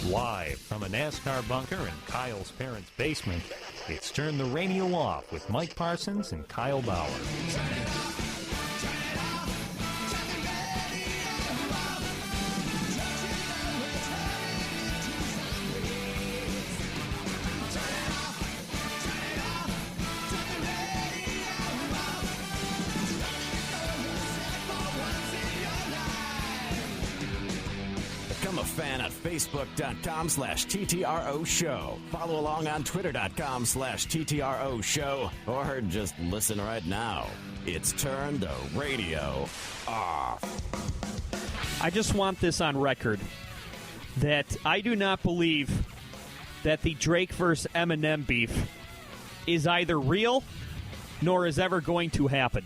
Live from a NASCAR bunker in Kyle's parents' basement, it's Turn the Radio Off with Mike Parsons and Kyle Bauer. Become a fan at Facebook.com/TTRO Show. Follow along on Twitter.com/TTRO Show. Or just listen right now. It's Turn the Radio Off. I just want this on record that I do not believe that the Drake versus Eminem beef is either real nor is ever going to happen.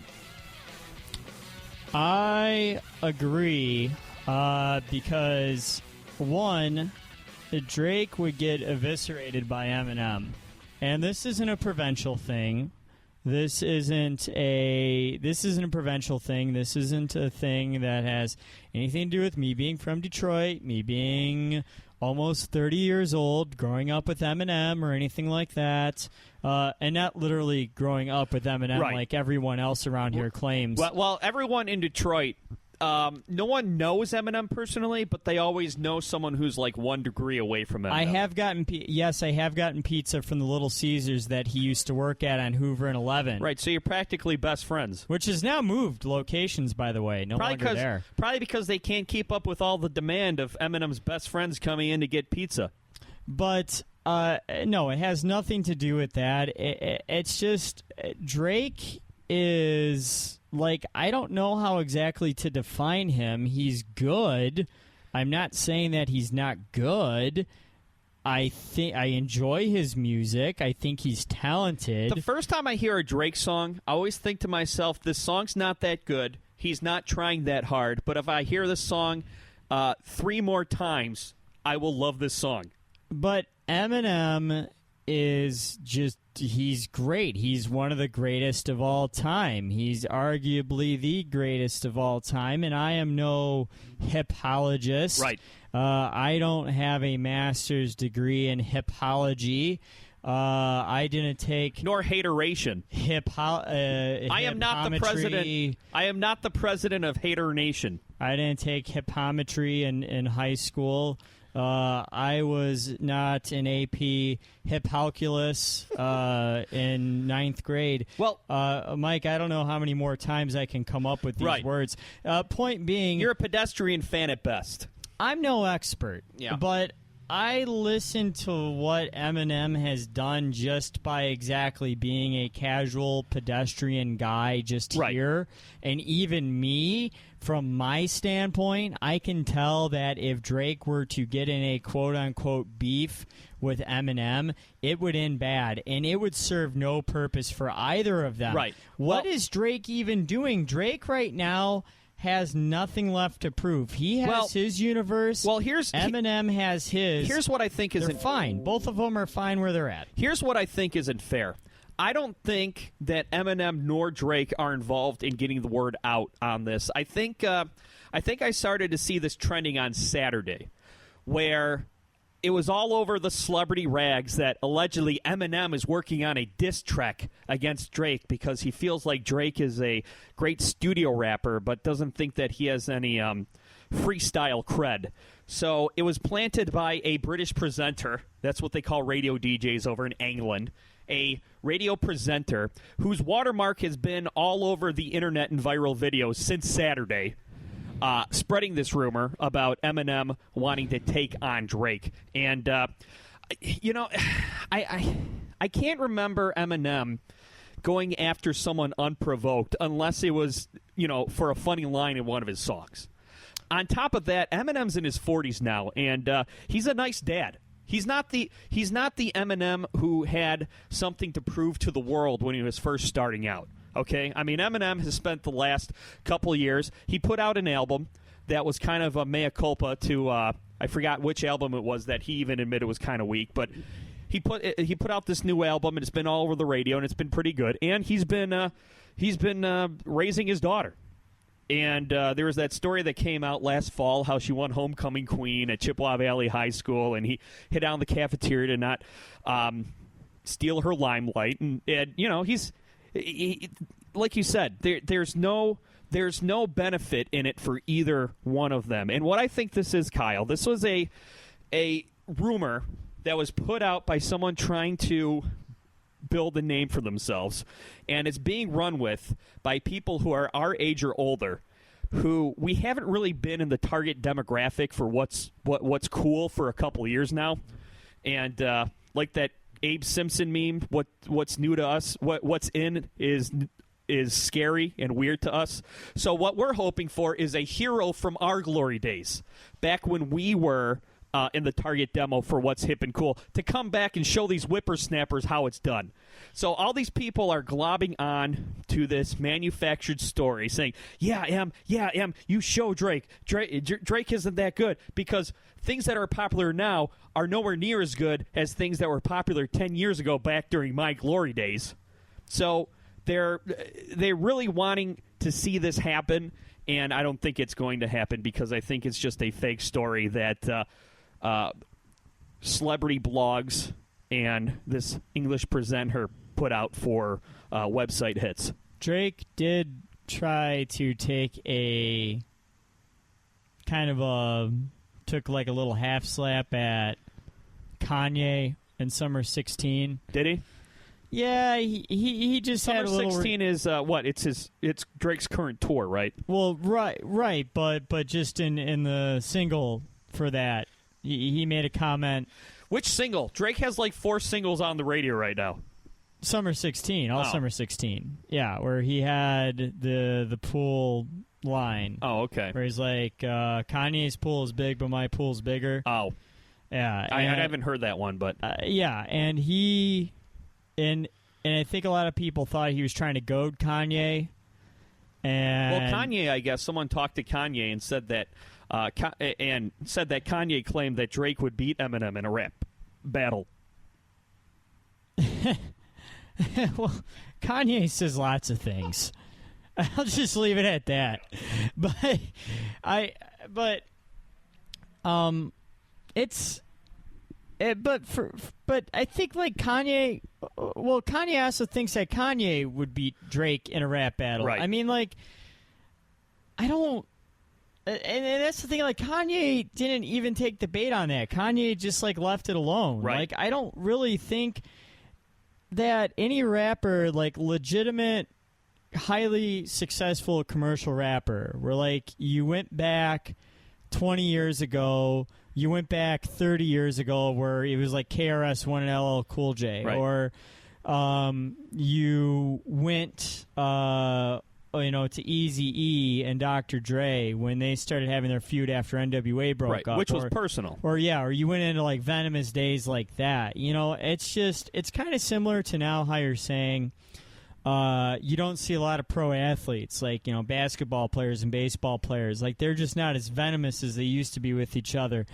I agree. Because, one, Drake would get eviscerated by Eminem. And this isn't a provincial thing. This isn't a provincial thing. This isn't a thing that has anything to do with me being from Detroit, me being almost 30 years old, growing up with Eminem or anything like that. And not literally growing up with Eminem Right. like everyone else around here claims. Well, everyone in Detroit... no one knows Eminem personally, but they always know someone who's like 1 degree away from Eminem. I have gotten pizza from the Little Caesars that he used to work at on Hoover and 11. Right, so you're practically best friends. Which has now moved locations, by the way. No longer there. Probably because they can't keep up with all the demand of Eminem's best friends coming in to get pizza. But, no, it has nothing to do with that. It's just Drake is... Like, I don't know how exactly to define him. He's good. I'm not saying that he's not good. I think I enjoy his music. I think he's talented. The first time I hear a Drake song, I always think to myself, this song's not that good. He's not trying that hard. But if I hear this song 3 more times, I will love this song. But Eminem is just... He's great. He's one of the greatest of all time. He's arguably the greatest of all time, and I am no hipologist. Right. I don't have a master's degree in hipology. I didn't take nor hateration. I am not the president. I am not the president of Hater Nation. I didn't take hippometry in high school. I was not in AP hip calculus in 9th grade. Well, Mike, I don't know how many more times I can come up with these words. Point being, you're a pedestrian fan at best. I'm no expert, but I listen to what Eminem has done just by exactly being a casual pedestrian guy just here. And even me, from my standpoint, I can tell that if Drake were to get in a quote-unquote beef with Eminem, it would end bad, and it would serve no purpose for either of them. Right. What is Drake even doing? Drake right now has nothing left to prove. He has his universe. Well, Eminem has his. Here's what I think isn't fine. Both of them are fine where they're at. Here's what I think isn't fair. I don't think that Eminem nor Drake are involved in getting the word out on this. I think I started to see this trending on Saturday, where it was all over the celebrity rags that allegedly Eminem is working on a diss track against Drake because he feels like Drake is a great studio rapper but doesn't think that he has any freestyle cred. So it was planted by a British presenter. That's what they call radio DJs over in England. A radio presenter whose watermark has been all over the internet and viral videos since Saturday. Spreading this rumor about Eminem wanting to take on Drake. And, I can't remember Eminem going after someone unprovoked unless it was, for a funny line in one of his songs. On top of that, Eminem's in his 40s now, and he's a nice dad. He's not the Eminem who had something to prove to the world when he was first starting out. Okay, I mean, Eminem has spent the last couple years. He put out an album that was kind of a mea culpa to I forgot which album it was that he even admitted was kind of weak, but he put out this new album and it's been all over the radio and it's been pretty good. And he's been raising his daughter. And there was that story that came out last fall how she won homecoming queen at Chippewa Valley High School, and he hid down the cafeteria to not steal her limelight. And you know, he's like you said, there's no benefit in it for either one of them. And what I think this is, Kyle, this was a rumor that was put out by someone trying to build a name for themselves, and it's being run with by people who are our age or older, who we haven't really been in the target demographic for what's cool for a couple of years now. And like that Abe Simpson meme, what's new to us, what's in is scary and weird to us. So what we're hoping for is a hero from our glory days, back when we were in the target demo for what's hip and cool, to come back and show these whippersnappers how it's done. So all these people are globbing on to this manufactured story, saying, yeah, Em, you show Drake. Drake isn't that good, because things that are popular now are nowhere near as good as things that were popular 10 years ago back during my glory days. So they're really wanting to see this happen, and I don't think it's going to happen, because I think it's just a fake story that celebrity blogs and this English presenter put out for website hits. Drake did try to take a kind of took like a little half slap at Kanye in Summer 16. Did he? Yeah, he just Summer had a little. 16 is what? It's Drake's current tour, right? Well, right, but just in the single for that, he made a comment. Which single? Drake has like 4 singles on the radio right now. Summer 16, Summer 16. Yeah, where he had the pool line. Oh, okay. Where he's like, Kanye's pool is big, but my pool's bigger. Oh. Yeah. I haven't heard that one, but. Yeah, and and I think a lot of people thought he was trying to goad Kanye. And well, Kanye, I guess, someone talked to Kanye and said that Kanye claimed that Drake would beat Eminem in a rap battle. Well, Kanye says lots of things. I'll just leave it at that. But I think like Kanye. Well, Kanye also thinks that Kanye would beat Drake in a rap battle. Right. I mean, like, I don't. And that's the thing. Like, Kanye didn't even take the bait on that. Kanye just like left it alone. Right. Like, I don't really think that any rapper, like legitimate, highly successful commercial rapper, where like you went back 20 years ago, you went back 30 years ago, where it was like KRS-One and LL Cool J, right. Or you went to Eazy-E and Dr. Dre when they started having their feud after NWA broke up. Which was personal. Or you went into like Venomous days like that. You know, it's kind of similar to now how you're saying you don't see a lot of pro athletes, like, you know, basketball players and baseball players. Like, they're just not as venomous as they used to be with each other.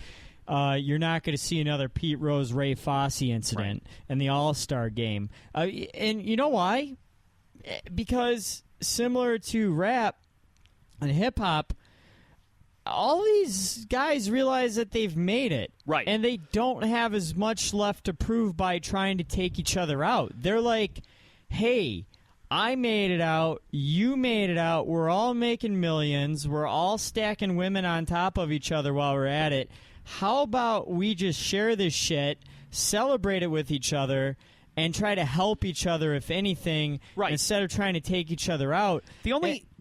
You're not going to see another Pete Rose, Ray Fosse incident in the All-Star game. And you know why? Because similar to rap and hip-hop, all these guys realize that they've made it. Right. And they don't have as much left to prove by trying to take each other out. They're like, hey, I made it out, you made it out, we're all making millions, we're all stacking women on top of each other while we're at it. How about we just share this shit, celebrate it with each other, and try to help each other, if anything, instead of trying to take each other out.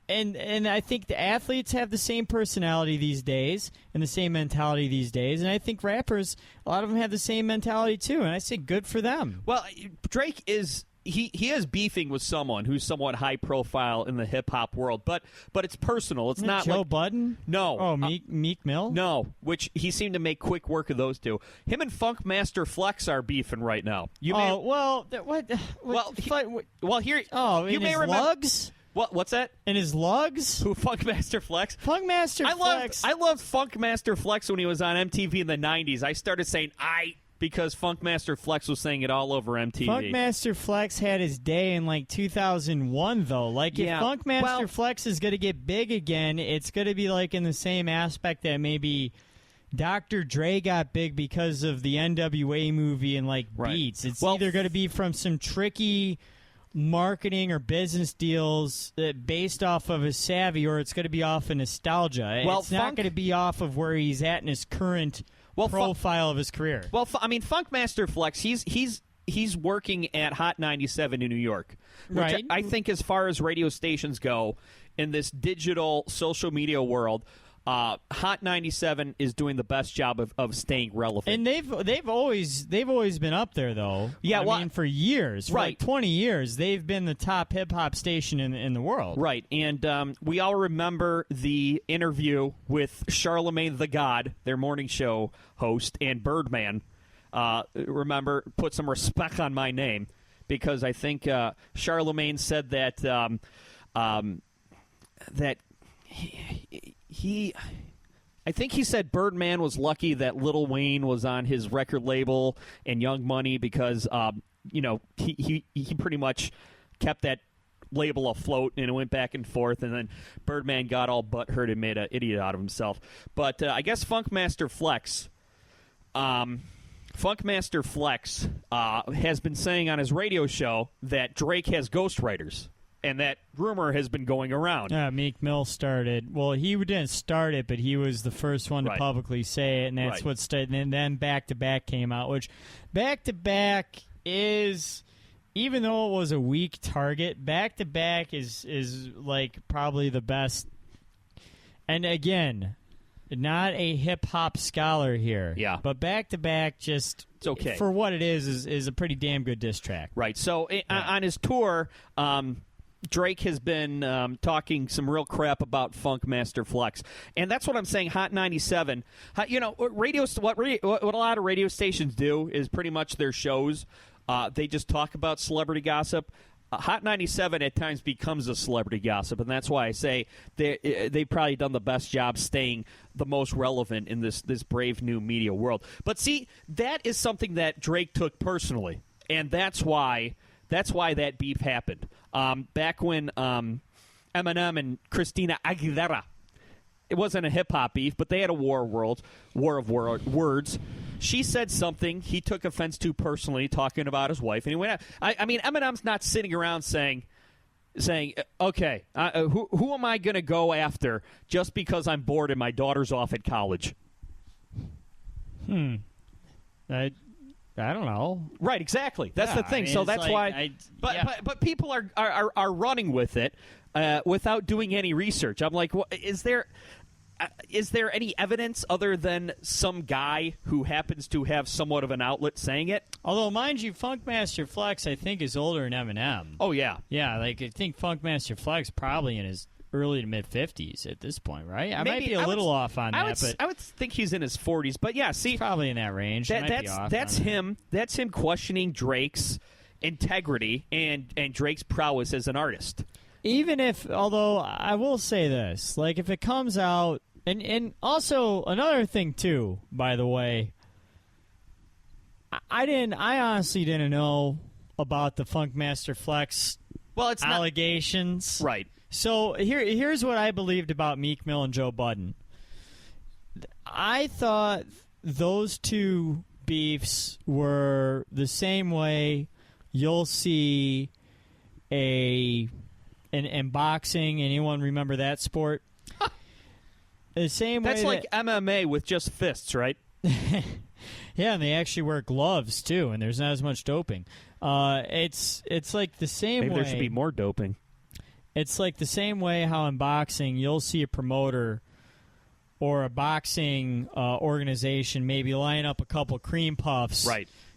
And I think the athletes have the same personality these days and the same mentality these days, and I think rappers, a lot of them have the same mentality too, and I say good for them. Well, Drake is... He is beefing with someone who's somewhat high profile in the hip hop world, but it's personal. It's not Joe like Budden. No. Oh, Meek Mill. No, which he seemed to make quick work of those two. Him and Funkmaster Flex are beefing right now. What? Here. Oh, you may remember. Lugs? What's that? In his lugs? Who, Funkmaster Flex? Funkmaster Flex. I loved Funkmaster Flex when he was on MTV in the 90s. I started saying, because Funkmaster Flex was saying it all over MTV. Funkmaster Flex had his day in like 2001, though. Like, if Funkmaster Flex is going to get big again, it's going to be like in the same aspect that maybe Dr. Dre got big because of the NWA movie and like Beats. It's either going to be from some tricky marketing or business deals based off of his savvy, or it's going to be off of nostalgia. It's not going to be off of where he's at in his current profile of his career. Well, I mean, Funkmaster Flex, he's working at Hot 97 in New York, which right? I think, as far as radio stations go in this digital social media world, Hot 97 is doing the best job of staying relevant. And they've always been up there, though. Yeah, I mean, for years, for like 20 years, they've been the top hip hop station in the world. Right, and we all remember the interview with Charlemagne the God, their morning show host, and Birdman. Remember, put some respect on my name, because I think Charlemagne said that that. I think he said Birdman was lucky that Lil Wayne was on his record label and Young Money, because he pretty much kept that label afloat, and it went back and forth, and then Birdman got all butthurt and made an idiot out of himself. But I guess Funkmaster Flex has been saying on his radio show that Drake has ghostwriters. And that rumor has been going around. Meek Mill started. Well, he didn't start it, but he was the first one to publicly say it, and that's what started. And then Back to Back came out, which Back to Back is, even though it was a weak target, Back to Back is like probably the best. And again, not a hip hop scholar here. Yeah. But Back to Back, just it's okay for what it is a pretty damn good diss track. Right. So on his tour, Drake has been talking some real crap about Funkmaster Flex, and that's what I'm saying. Hot 97, what a lot of radio stations do is pretty much their shows. They just talk about celebrity gossip. Hot 97 at times becomes a celebrity gossip, and that's why I say they've probably done the best job staying the most relevant in this brave new media world. But see, that is something that Drake took personally, and that's why that beef happened. Back when Eminem and Christina Aguilera, it wasn't a hip-hop beef, but they had a war of words. She said something he took offense to personally, talking about his wife, and he went out. I mean, Eminem's not sitting around saying, okay, who am I going to go after just because I'm bored and my daughter's off at college? I don't know. Right, exactly. That's the thing. So that's why. But people are running with it without doing any research. I'm like, is there any evidence other than some guy who happens to have somewhat of an outlet saying it? Although, mind you, Funkmaster Flex, I think, is older than Eminem. Oh yeah, yeah. Like, I think Funkmaster Flex probably in his early to mid 50s at this point, right? I might be a little off on that, but I would think he's in his 40s. But yeah, see, he's probably in that range. That's him. That's him questioning Drake's integrity and Drake's prowess as an artist. Even if, although I will say this, like if it comes out, and also another thing too, by the way, I honestly didn't know about the Funkmaster Flex allegations. Right. So here's what I believed about Meek Mill and Joe Budden. I thought those two beefs were the same way you'll see in boxing. Anyone remember that sport? The same way. That's like MMA with just fists, right? Yeah, and they actually wear gloves too, and there's not as much doping. It's like the same way. Maybe there should be more doping. It's like the same way how in boxing you'll see a promoter or a boxing organization maybe line up a couple cream puffs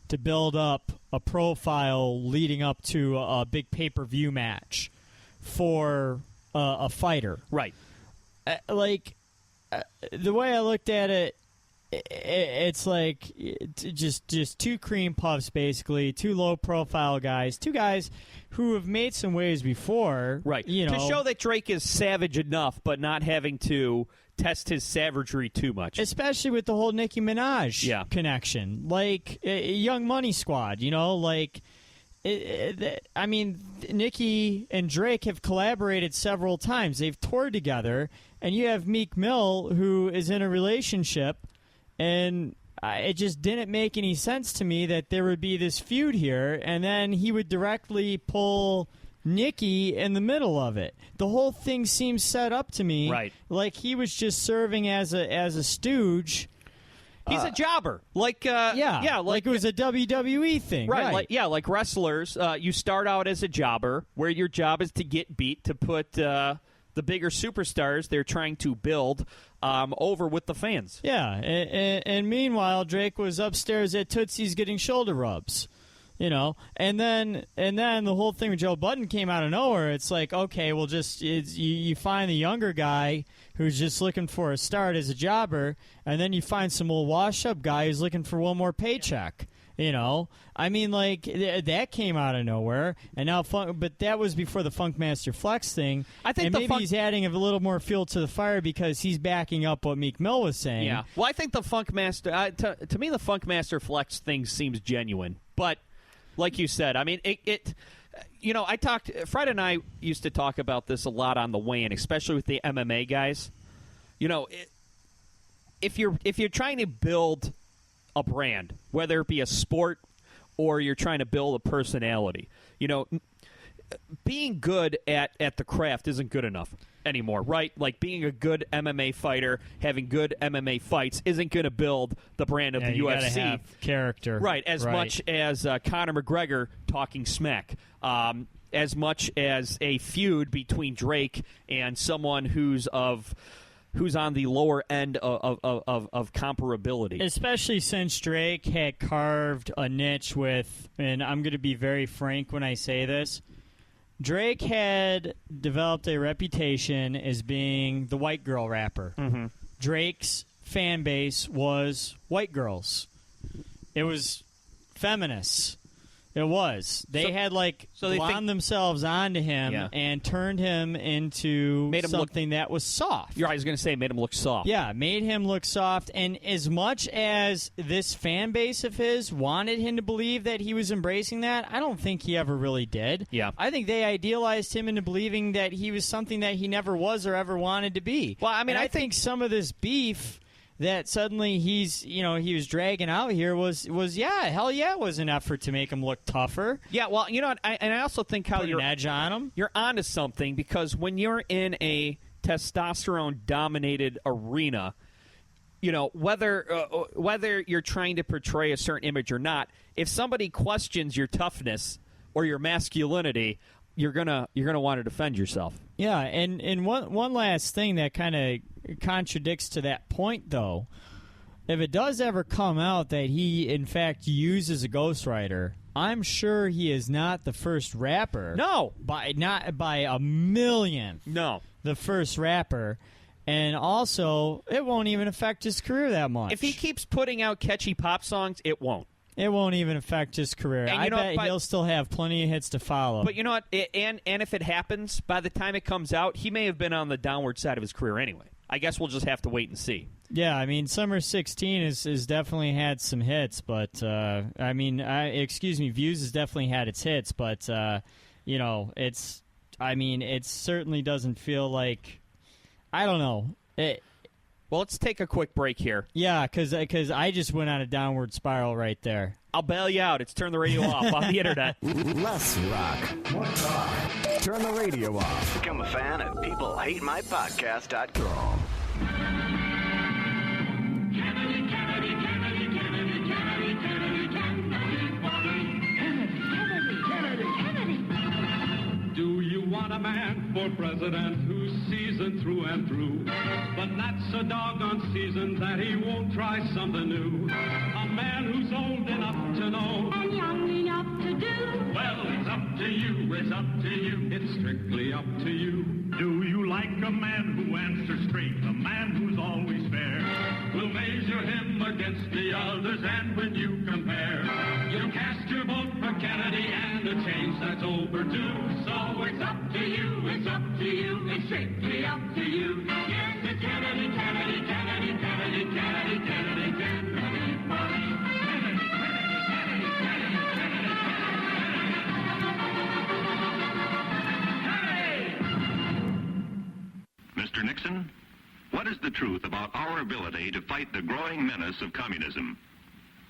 to build up a profile leading up to a big pay-per-view match for a fighter. Right. The way I looked at it, it's like just two cream puffs, basically, two low-profile guys, two guys who have made some waves before. Right. To show that Drake is savage enough, but not having to test his savagery too much. Especially with the whole Nicki Minaj connection. Like, Young Money Squad, like... I mean, Nicki and Drake have collaborated several times. They've toured together, and you have Meek Mill, who is in a relationship, and it just didn't make any sense to me that there would be this feud here, and then he would directly pull Nicki in the middle of it. The whole thing seems set up to me like he was just serving as a stooge. He's a jobber, like it was a WWE thing, right? Like wrestlers, you start out as a jobber, where your job is to get beat, to put the bigger superstars they're trying to build over with the fans. Yeah, and meanwhile, Drake was upstairs at Tootsie's getting shoulder rubs. And then the whole thing with Joe Budden came out of nowhere. It's like, okay, well, you find the younger guy who's just looking for a start as a jobber, and then you find some old wash-up guy who's looking for one more paycheck. I mean, like, that came out of nowhere, and now but that was before the Funkmaster Flex thing. I think maybe he's adding a little more fuel to the fire because he's backing up what Meek Mill was saying. Yeah. Well, I think the Funkmaster, to me, the Funkmaster Flex thing seems genuine, but. Like you said, I mean, Fred and I used to talk about this a lot on the weigh-in, especially with the MMA guys. If you're trying to build a brand, whether it be a sport or you're trying to build a personality, being good at the craft isn't good enough anymore, right? Like being a good MMA fighter, having good MMA fights isn't going to build the brand of the you UFC. Gotta have character, right? As much as Conor McGregor talking smack, as much as a feud between Drake and someone who's on the lower end of comparability. Especially since Drake had carved a niche with, and I'm going to be very frank when I say this, Drake had developed a reputation as being the white girl rapper. Mm-hmm. Drake's fan base was white girls. It was feminists. It was. They had glommed themselves onto him and turned him into something that was soft. I was going to say made him look soft. Yeah, made him look soft. And as much as this fan base of his wanted him to believe that he was embracing that, I don't think he ever really did. Yeah. I think they idealized him into believing that he was something that he never was or ever wanted to be. Well, I mean, I think some of this beef that suddenly he was dragging out here was it was an effort to make him look tougher. Yeah, well, I also think how you're an edge on him. You're onto something because when you're in a testosterone-dominated arena, whether you're trying to portray a certain image or not, if somebody questions your toughness or your masculinity, you're gonna want to defend yourself. Yeah, and one last thing that kind of contradicts to that point, though, if it does ever come out that he in fact uses a ghostwriter, I'm sure he is not the first rapper. No, not by a millionth. No, the first rapper. And also, it won't even affect his career that much. If he keeps putting out catchy pop songs, it won't. It won't even affect his career. And I bet he'll still have plenty of hits to follow. But you know what? And if it happens, by the time it comes out, he may have been on the downward side of his career anyway. I guess we'll just have to wait and see. Yeah, I mean, Summer 16 has definitely had some hits, but Views has definitely had its hits, but it certainly doesn't feel like, I don't know. Well, let's take a quick break here. Yeah, because I just went on a downward spiral right there. I'll bail you out. It's Turn the Radio Off on the internet. Less rock, more talk. Turn the radio off. Become a fan at peoplehatemypodcast.com. Do you want a man for president who's seasoned through and through, but not so doggone seasoned that he won't try something new? A man who's old enough to know and young enough to do. Well, it's up to you, it's up to you, it's strictly up to you. Do you like a man who answers straight, a man who's always fair, will measure him against the others, and when you compare, you cast your vote for Kennedy and a change that's overdue. So it's up to you, it's up to you, it's strictly up to you. Yes, it's Kennedy, Kennedy, Kennedy, Kennedy, Kennedy, Kennedy, Kennedy for me. Kennedy, Kennedy, Kennedy, Kennedy, Kennedy, Kennedy! Mr. Nixon, what is the truth about our ability to fight the growing menace of communism?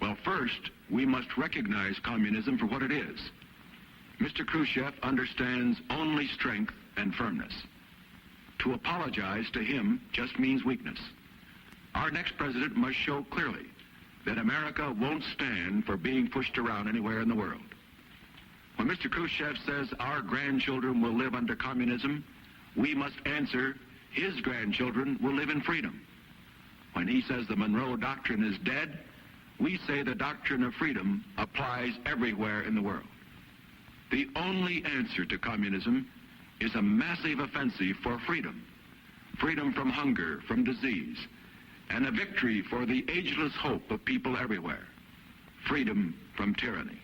Well, first, we must recognize communism for what it is. Mr. Khrushchev understands only strength and firmness. To apologize to him just means weakness. Our next president must show clearly that America won't stand for being pushed around anywhere in the world. When Mr. Khrushchev says our grandchildren will live under communism, we must answer his grandchildren will live in freedom. When he says the Monroe Doctrine is dead, we say the doctrine of freedom applies everywhere in the world. The only answer to communism is a massive offensive for freedom. Freedom from hunger, from disease, and a victory for the ageless hope of people everywhere. Freedom from tyranny.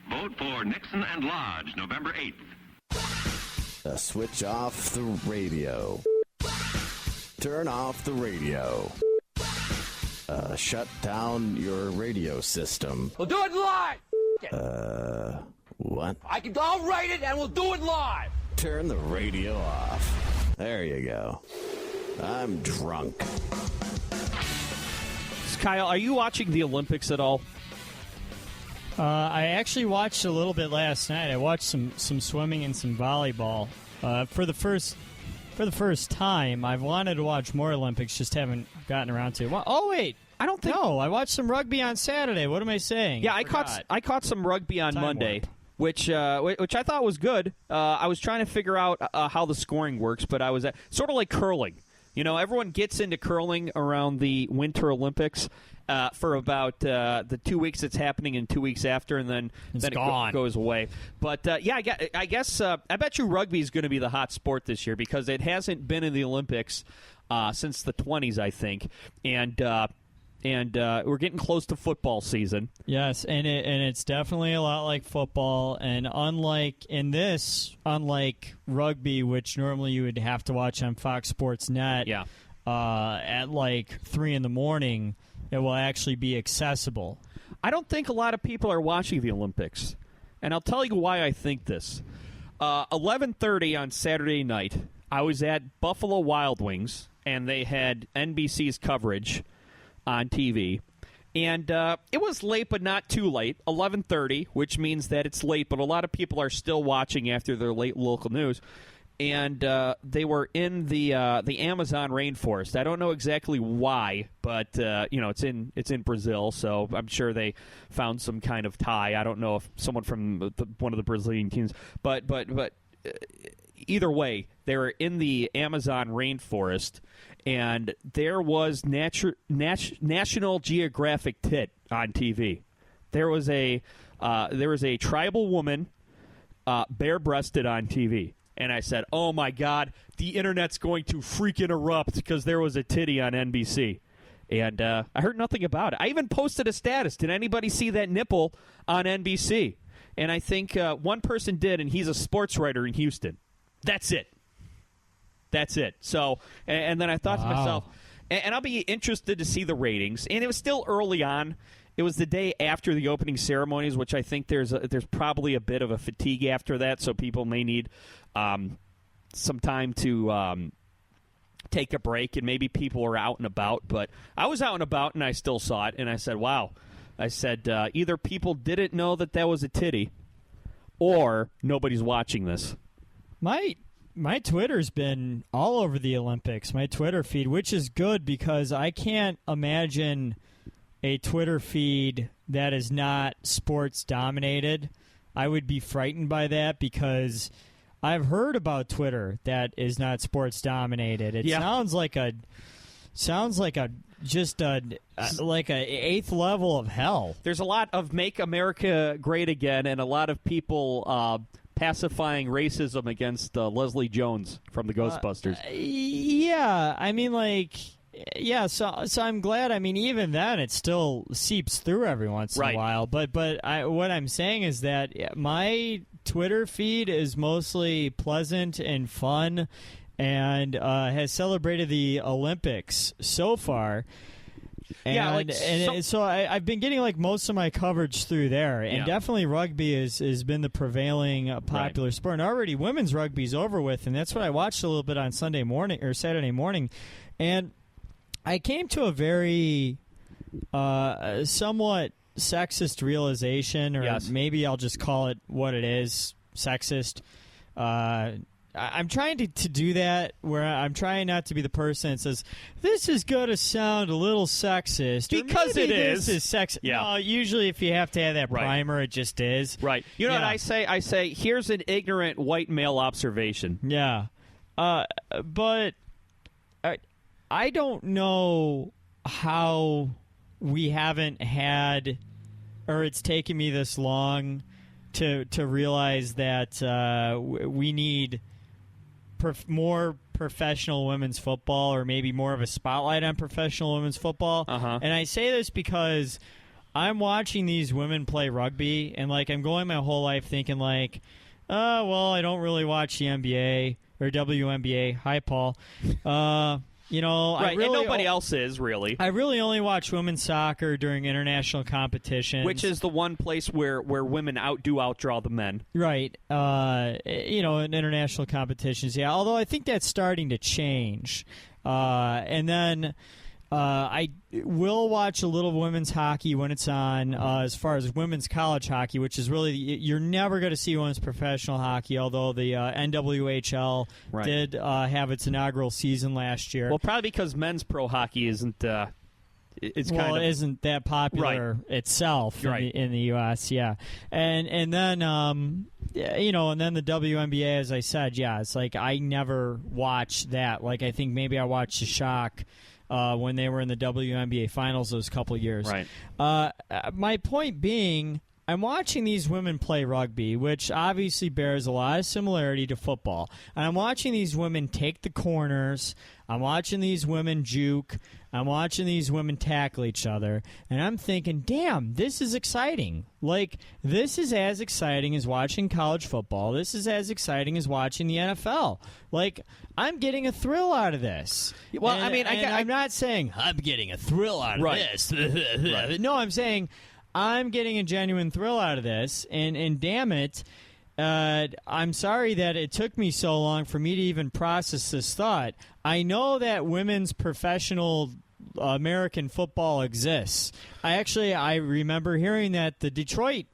Vote for Nixon and Lodge, November 8th. Switch off the radio. Turn off the radio. Shut down your radio system. We'll do it live! What? I'll write it and we'll do it live! Turn the radio off. There you go. I'm drunk. Kyle, are you watching the Olympics at all? I actually watched a little bit last night. I watched some swimming and some volleyball. For the first time, I've wanted to watch more Olympics, just haven't gotten around to it. Oh wait, I don't think. No, I watched some rugby on Saturday. What am I saying? Yeah, I caught some rugby on Monday, which I thought was good. I was trying to figure out how the scoring works, but I was sort of like curling. You know, everyone gets into curling around the Winter Olympics for about the 2 weeks it's happening and 2 weeks after, and then it goes away. But, I guess I bet you rugby is going to be the hot sport this year because it hasn't been in the Olympics since the 20s, I think. And we're getting close to football season. Yes, and it's definitely a lot like football. And unlike rugby, which normally you would have to watch on Fox Sports Net at like 3 in the morning, it will actually be accessible. I don't think a lot of people are watching the Olympics, and I'll tell you why I think this. 11:30 on Saturday night, I was at Buffalo Wild Wings, and they had NBC's coverage on TV, and it was late but not too late, 11:30, which means that it's late, but a lot of people are still watching after their late local news, and they were in the Amazon rainforest. I don't know exactly why, but it's in Brazil, so I'm sure they found some kind of tie. I don't know if someone from one of the Brazilian teams, but either way, they were in the Amazon rainforest. And there was National Geographic tit on TV. There was a tribal woman bare-breasted on TV. And I said, oh, my God, the Internet's going to freaking erupt because there was a titty on NBC. And I heard nothing about it. I even posted a status. Did anybody see that nipple on NBC? And I think one person did, and he's a sports writer in Houston. That's it. So, and then I thought to myself, and I'll be interested to see the ratings. And it was still early on. It was the day after the opening ceremonies, which I think there's probably a bit of a fatigue after that, so people may need some time to take a break, and maybe people are out and about. But I was out and about, and I still saw it, and I said, wow. I said, either people didn't know that was a titty, or nobody's watching this. My Twitter's been all over the Olympics, my Twitter feed, which is good because I can't imagine a Twitter feed that is not sports dominated. I would be frightened by that because I've heard about Twitter that is not sports dominated. It sounds like a eighth level of hell. There's a lot of Make America Great Again and a lot of people pacifying racism against Leslie Jones from the Ghostbusters. Yeah, I mean, Yeah, so I'm glad. I mean, even then, it still seeps through every once in a while. But what I'm saying is that my Twitter feed is mostly pleasant and fun, and has celebrated the Olympics so far. And, so I've been getting like most of my coverage through there, and definitely rugby has been the prevailing popular sport. And already women's rugby's over with, and that's what I watched a little bit on Sunday morning or Saturday morning, and I came to a very somewhat sexist realization, or maybe I'll just call it what it is, sexist. I'm trying to do that where I'm trying not to be the person that says, this is going to sound a little sexist. Because it is. This is sexist. Yeah. No, usually if you have to have that primer, it just is. Right. You know what I say? I say, here's an ignorant white male observation. Yeah. But I don't know how we haven't had, or it's taken me this long to realize that we need more professional women's football, or maybe more of a spotlight on professional women's football. And I say this because I'm watching these women play rugby, and like I'm going my whole life thinking like, oh, well, I don't really watch the NBA or WNBA. Hi, Paul. You know, right, I really, and nobody else is, really. I really only watch women's soccer during international competitions. Which is the one place where women outdraw the men. Right. You know, in international competitions, yeah. Although I think that's starting to change. And then I will watch a little women's hockey when it's on, as far as women's college hockey, which is really, you're never going to see women's professional hockey, although the NWHL did have its inaugural season last year. Well, probably because men's pro hockey isn't isn't that popular itself in the U.S., yeah. And then, you know, and then the WNBA, as I said, it's like I never watched that. Like, I think maybe I watched the Shock when they were in the WNBA finals those couple years. Right. My point being, I'm watching these women play rugby, which obviously bears a lot of similarity to football. And I'm watching these women take the corners. I'm watching these women juke. I'm watching these women tackle each other. And I'm thinking, damn, this is exciting. Like, this is as exciting as watching college football. This is as exciting as watching the NFL. Like, I'm getting a thrill out of this. Well, and, I mean, I'm not saying I'm getting a thrill out of this. No, I'm saying I'm getting a genuine thrill out of this, and damn it, I'm sorry that it took me so long for me to even process this thought. I know that women's professional American football exists. I remember hearing that the Detroit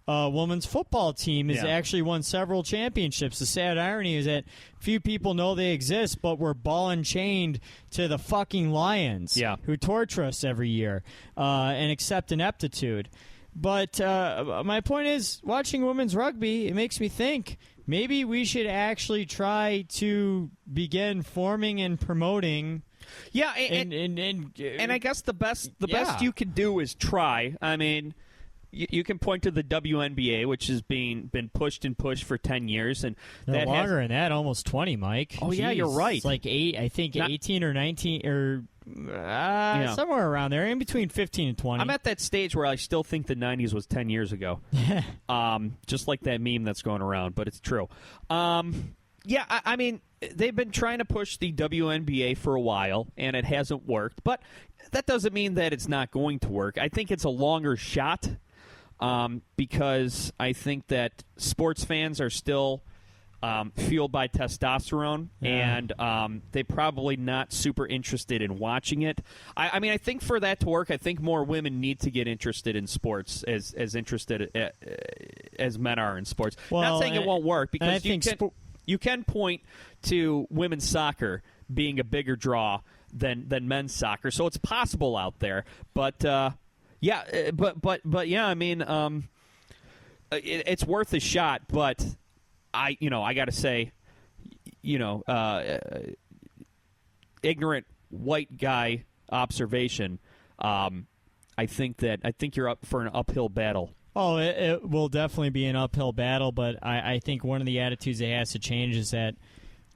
women's football team has actually won several championships. The sad irony is that few people know they exist, but we're ball and chained to the fucking Lions, who torture us every year and accept ineptitude. But my point is, watching women's rugby, it makes me think maybe we should actually try to begin forming and promoting. Yeah, and I guess the best you can do is try. I mean, you can point to the WNBA, which has been pushed and pushed for 10 years, and that longer than that, almost 20, Mike. Oh, Jeez. Yeah, you're right. It's like 18 or 19 or somewhere around there, in between 15 and 20. I'm at that stage where I still think the 90s was 10 years ago. Just like that meme that's going around, but it's true. I mean, they've been trying to push the WNBA for a while, and it hasn't worked. But that doesn't mean that it's not going to work. I think it's a longer shot because I think that sports fans are still fueled by testosterone, and they're probably not super interested in watching it. I mean, I think for that to work, I think more women need to get interested in sports as interested as men are in sports. Well, not saying it won't work, because you can point to women's soccer being a bigger draw than men's soccer, so it's possible out there. But I mean, it's worth a shot. But I got to say, ignorant white guy observation. I think you're up for an uphill battle. Oh, it will definitely be an uphill battle, but I think one of the attitudes that has to change is that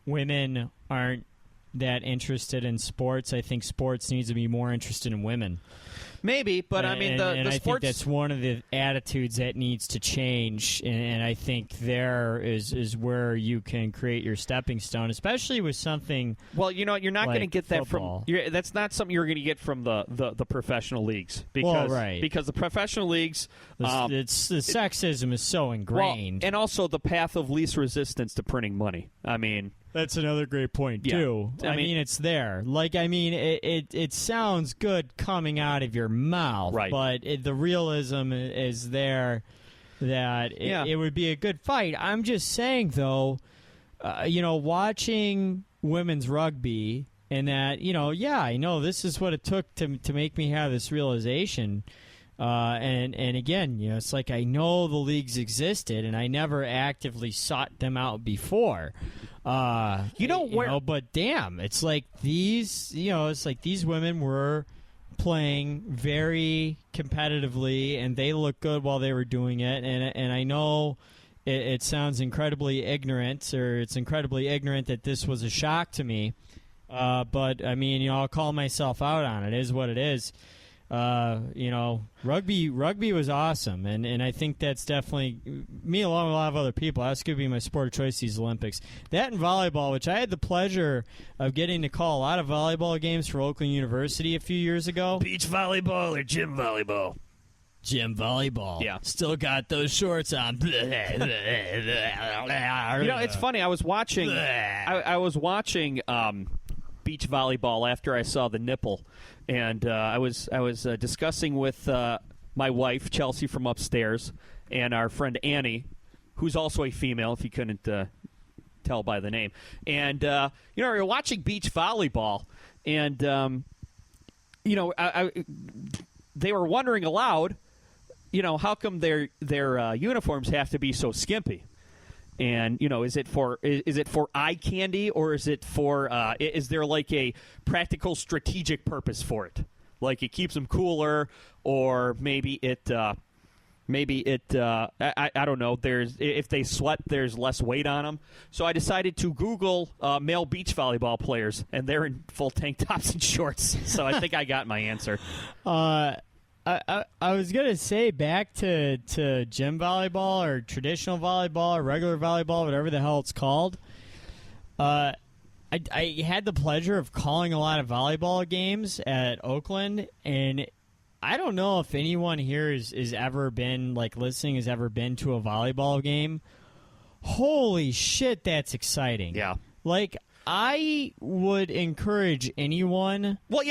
women aren't that interested in sports. I think sports needs to be more interested in women. Maybe, but I mean, I sports... think that's one of the attitudes that needs to change, and I think there is where you can create your stepping stone, especially with something. Well, you're not like going to get that football. from. That's not something you're going to get from the professional leagues, because right. because the professional leagues, The sexism is so ingrained, and also the path of least resistance to printing money. I mean. That's another great point, too. I mean, it's there. It sounds good coming out of your mouth, right. But the realism is there that it would be a good fight. I'm just saying, though, watching women's rugby and that, I know this is what it took to make me have this realization. And again, it's like I know the leagues existed, and I never actively sought them out before. But damn, it's like these women were playing very competitively, and they looked good while they were doing it. And I know it sounds incredibly ignorant, or it's incredibly ignorant that this was a shock to me. But I mean, I'll call myself out on it. It is what it is. Rugby was awesome, and I think that's definitely me, along with a lot of other people. That's going to be my sport of choice these Olympics. That and volleyball, which I had the pleasure of getting to call a lot of volleyball games for Oakland University a few years ago. Beach volleyball or gym volleyball? Gym volleyball. Yeah. Still got those shorts on. It's funny. I was watching. I was watching beach volleyball after I saw the nipple. And I was discussing with my wife, Chelsea, from upstairs, and our friend Annie, who's also a female, if you couldn't tell by the name. And, we were watching beach volleyball, and, they were wondering aloud, how come their uniforms have to be so skimpy? And is it for eye candy, or is it for is there like a practical strategic purpose for it? Like it keeps them cooler, or maybe it I don't know. If they sweat, there's less weight on them. So I decided to Google male beach volleyball players, and they're in full tank tops and shorts. So I think I got my answer. I was going to say, back to gym volleyball or traditional volleyball or regular volleyball, whatever the hell it's called. I had the pleasure of calling a lot of volleyball games at Oakland, and I don't know if anyone here is ever been, listening, has ever been to a volleyball game. Holy shit, that's exciting. Yeah. I would encourage anyone to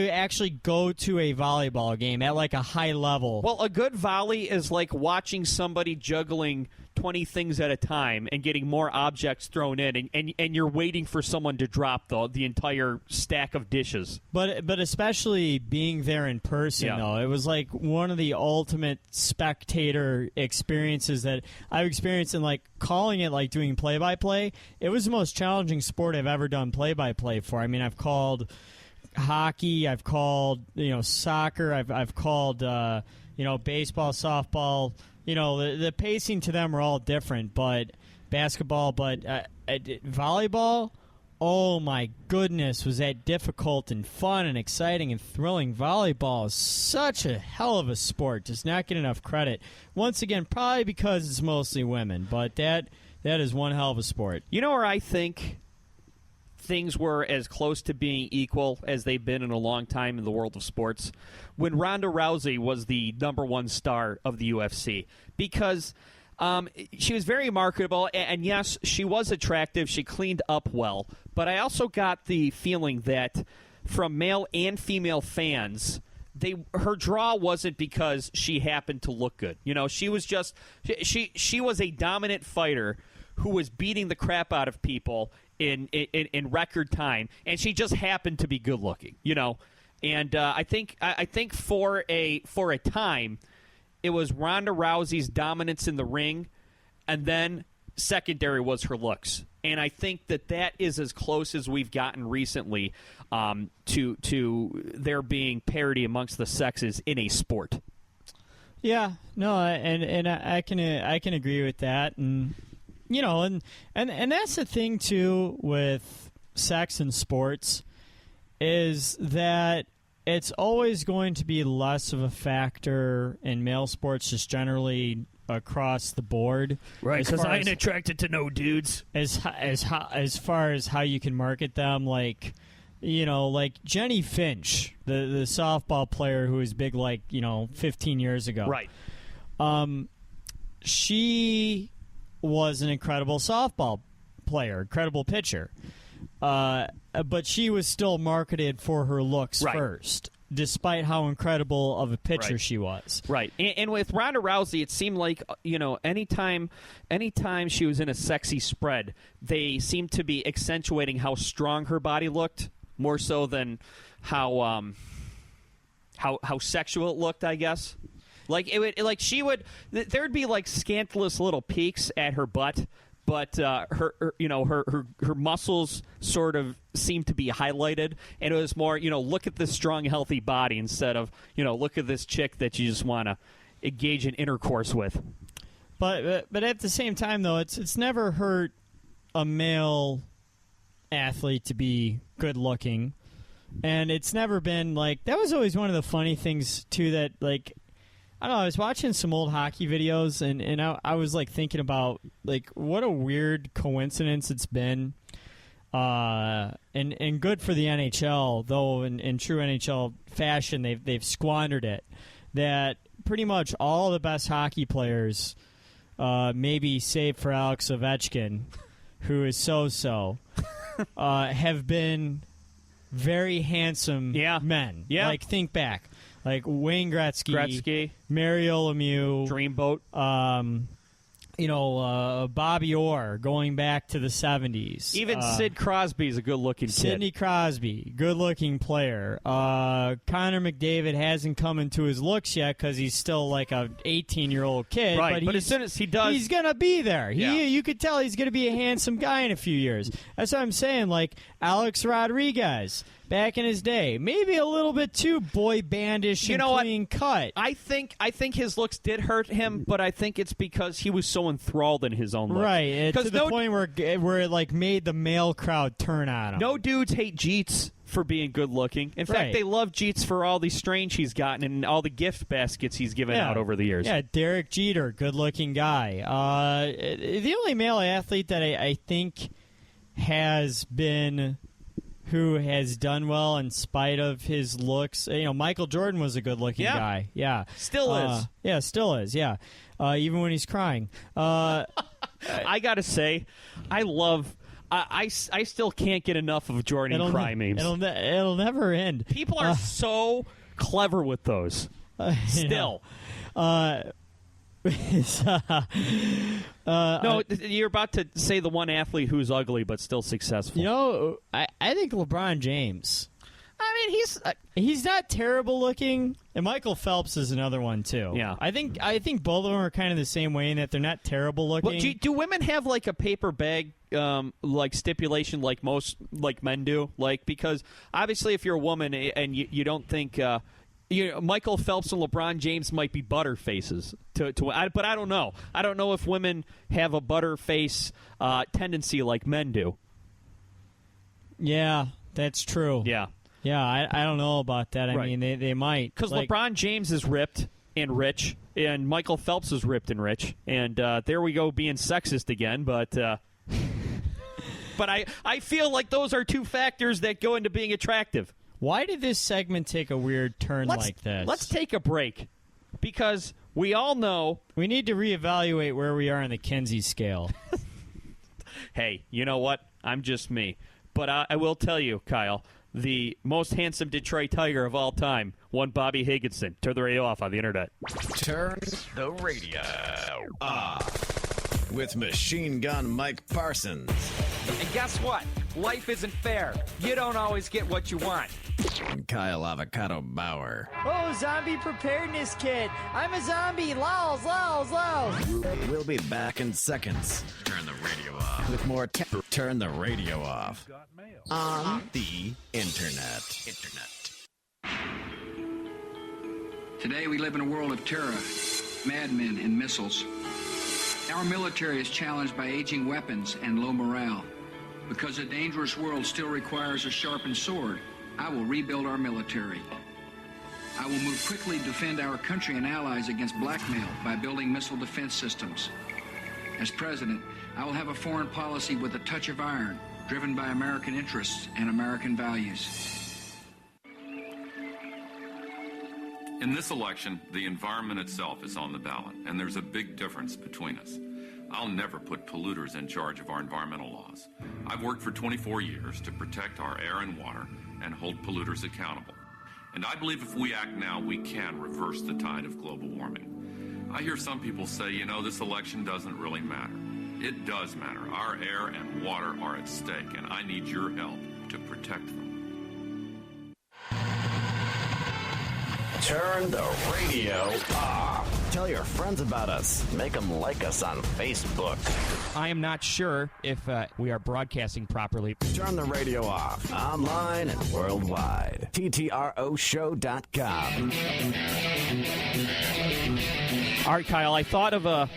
actually go to a volleyball game at a high level. Well, a good volley is like watching somebody juggling 20 things at a time and getting more objects thrown in, and you're waiting for someone to drop the entire stack of dishes. But especially being there in person, though, it was like one of the ultimate spectator experiences that I've experienced in calling it, doing play-by-play. It was the most challenging sport I've ever done play-by-play for. I mean, I've called hockey, I've called soccer, I've called baseball, softball. The pacing to them are all different, but basketball, but volleyball, oh my goodness, was that difficult and fun and exciting and thrilling. Volleyball is such a hell of a sport, does not get enough credit. Once again, probably because it's mostly women, but that is one hell of a sport. You know where I think things were as close to being equal as they've been in a long time in the world of sports? When Ronda Rousey was the #1 star of the UFC, because she was very marketable, and yes, she was attractive. She cleaned up well. But I also got the feeling that from male and female fans, her draw wasn't because she happened to look good. She was just she was a dominant fighter who was beating the crap out of people in record time, and she just happened to be good looking. And I think for a time, it was Ronda Rousey's dominance in the ring, and then secondary was her looks. And I think that is as close as we've gotten recently to there being parity amongst the sexes in a sport. Yeah, no, and I can agree with that. And and that's the thing too with sex and sports, is that it's always going to be less of a factor in male sports, just generally across the board. Right, because I ain't attracted to no dudes. As far as how you can market them, like Jenny Finch, the softball player who was big 15 years ago. Right. She was an incredible softball player, incredible pitcher. But she was still marketed for her looks first, despite how incredible of a pitcher she was. Right. And with Ronda Rousey, it seemed like, anytime she was in a sexy spread, they seemed to be accentuating how strong her body looked, more so than how sexual it looked, I guess. There'd be scandalous little peaks at her butt, but her muscles sort of seemed to be highlighted, and it was more, look at this strong, healthy body instead of, look at this chick that you just want to engage in intercourse with. But at the same time, though, it's never hurt a male athlete to be good looking, and it's never been that was always one of the funny things too, that I don't know, I was watching some old hockey videos, and I was thinking about what a weird coincidence it's been, and good for the NHL, though in true NHL fashion they've squandered it, that pretty much all the best hockey players, maybe save for Alex Ovechkin, who is so have been very handsome men. Yeah. Think back. Wayne Gretzky, Mario Lemieux, Dreamboat, Bobby Orr, going back to the 70s. Even Sid Crosby's a good-looking kid. Sidney Crosby, good-looking player. Connor McDavid hasn't come into his looks yet because he's still a 18-year-old kid. Right, but as soon as he does, he's going to be there. Yeah. You could tell he's going to be a handsome guy in a few years. That's what I'm saying. Alex Rodriguez, back in his day, maybe a little bit too boy bandish and clean cut. I think his looks did hurt him, but I think it's because he was so enthralled in his own looks. Right, to the point where it made the male crowd turn on him. No dudes hate Jeets for being good looking. In fact, they love Jeets for all the strange he's gotten and all the gift baskets he's given out over the years. Yeah, Derek Jeter, good looking guy. The only male athlete that I think has been, who has done well in spite of his looks. Michael Jordan was a good-looking guy. Yeah. Still is. Yeah, still is, yeah. Even when he's crying. I got to say, I love... I still can't get enough of Jordan and cry memes. It'll never end. People are so clever with those. Still. No, you're about to say the one athlete who's ugly but still successful. I think LeBron James. I mean, he's not terrible looking, and Michael Phelps is another one too. Yeah, I think both of them are kind of the same way in that they're not terrible looking. Well, do women have a paper bag stipulation like most men do? Because obviously, if you're a woman and you don't think. Michael Phelps and LeBron James might be butter faces, but I don't know. I don't know if women have a butter face tendency like men do. Yeah, that's true. Yeah. Yeah, I don't know about that. I mean, they might. Because LeBron James is ripped and rich, and Michael Phelps is ripped and rich. And there we go being sexist again, but... but I feel like those are two factors that go into being attractive. Why did this segment take a weird turn like this? Let's take a break, because we all know... We need to reevaluate where we are on the Kinsey scale. Hey, you know what? I'm just me. But I will tell you, Kyle, the most handsome Detroit Tiger of all time, one Bobby Higginson. Turn the radio off on the internet. Turn the radio off with Machine Gun Mike Parsons. And guess what? Life isn't fair. You don't always get what you want. And Kyle Avocado Bauer. Oh, zombie preparedness kit. I'm a zombie. Lols, lols, lols. We'll be back in seconds. Turn the radio off. With more Turn the radio off. On the internet. Today we live in a world of terror, madmen and missiles. Our military is challenged by aging weapons and low morale. Because a dangerous world still requires a sharpened sword, I will rebuild our military. I will move quickly to defend our country and allies against blackmail by building missile defense systems. As president, I will have a foreign policy with a touch of iron, driven by American interests and American values. In this election, the environment itself is on the ballot, and there's a big difference between us. I'll never put polluters in charge of our environmental laws. I've worked for 24 years to protect our air and water and hold polluters accountable. And I believe if we act now, we can reverse the tide of global warming. I hear some people say, this election doesn't really matter. It does matter. Our air and water are at stake, and I need your help to protect them. Turn the radio off. Tell your friends about us. Make them like us on Facebook. I am not sure if we are broadcasting properly. Turn the radio off. Online and worldwide. TTROshow.com. All right, Kyle, I thought of a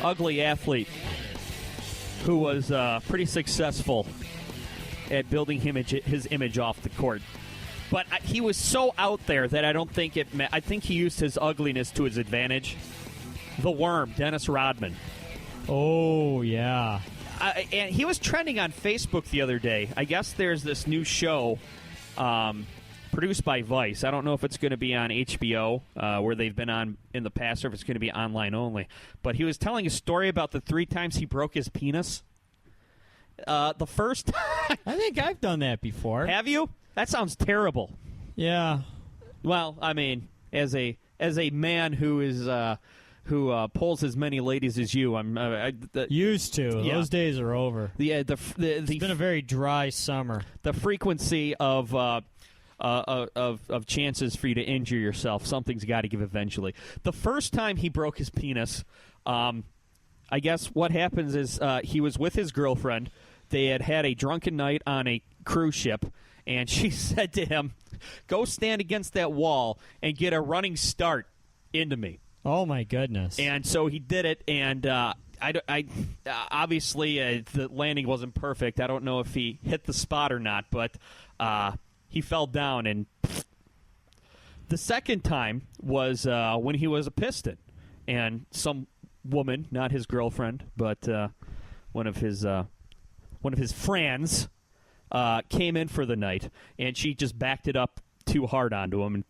ugly athlete who was pretty successful at building his image off the court. But he was so out there that I don't think it I think he used his ugliness to his advantage. The Worm, Dennis Rodman. Oh, yeah. And he was trending on Facebook the other day. I guess there's this new show produced by Vice. I don't know if it's going to be on HBO, where they've been on in the past, or if it's going to be online only. But he was telling a story about the 3 times he broke his penis. The first time... I think I've done that before. Have you? That sounds terrible. Yeah. Well, I mean, as a man who is who pulls as many ladies as you, I'm used to. Yeah. Those days are over. It's been a very dry summer. The frequency of chances for you to injure yourself, something's got to give eventually. The first time he broke his penis, I guess what happens is he was with his girlfriend. They had a drunken night on a cruise ship. And she said to him, "Go stand against that wall and get a running start into me." Oh, my goodness. And so he did it, and obviously the landing wasn't perfect. I don't know if he hit the spot or not, but he fell down. And the second time was when he was a Piston. And some woman, not his girlfriend, but one of his friends, came in for the night, and she just backed it up too hard onto him, and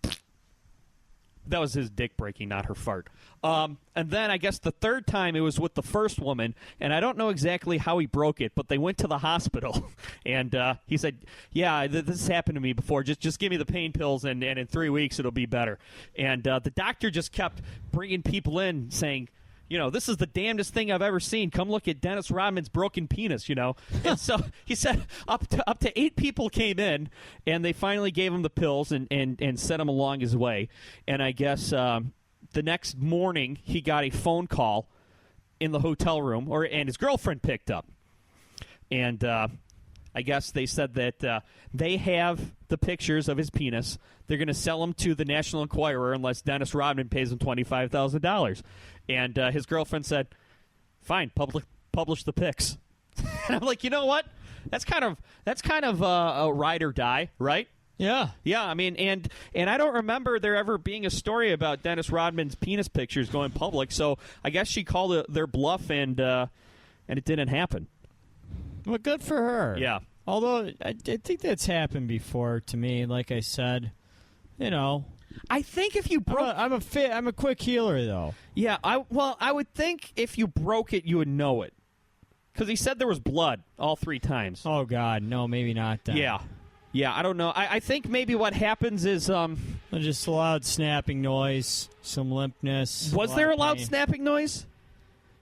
that was his dick breaking, not her fart. And then I guess the third time it was with the first woman, and I don't know exactly how he broke it, but they went to the hospital, and he said, "Yeah, this happened to me before. Just give me the pain pills, and in 3 weeks it'll be better." And the doctor just kept bringing people in, saying, "This is the damnedest thing I've ever seen. Come look at Dennis Rodman's broken penis, And so he said up to 8 people came in, and they finally gave him the pills and sent him along his way. And I guess the next morning he got a phone call in the hotel room, and his girlfriend picked up. And I guess they said that they have the pictures of his penis. They're going to sell them to the National Enquirer unless Dennis Rodman pays them $25,000. And his girlfriend said, "Fine, publish the pics." And I'm like, you know what? That's kind of a ride or die, right? Yeah. Yeah, I mean, and I don't remember there ever being a story about Dennis Rodman's penis pictures going public, so I guess she called their bluff, and it didn't happen. Well, good for her. Yeah. Although, I think that's happened before to me, like I said. I think if you broke... I'm a quick healer, though. Yeah, I would think if you broke it, you would know it. Because he said there was blood all 3 times. Oh, God. No, maybe not then. Yeah. Yeah, I don't know. I think maybe what happens is... just a loud snapping noise, some limpness. Was there a loud snapping noise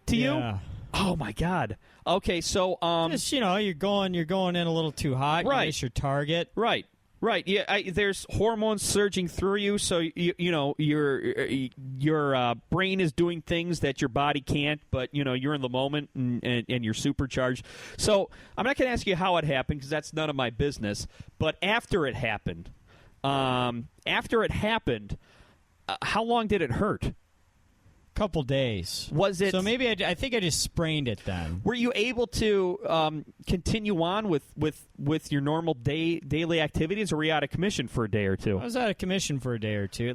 to you? Yeah. Oh, my God. Okay, so... just, you're going in a little too hot. Right. You miss your target. Right. Right. Yeah. There's hormones surging through you, so your brain is doing things that your body can't. But you're in the moment and you're supercharged. So I'm not going to ask you how it happened because that's none of my business. But after it happened, how long did it hurt? Couple days. Was it? So maybe I think I just sprained it then. Were you able to continue on with your normal daily activities, or were you out of commission for a day or two? I was out of commission for a day or two.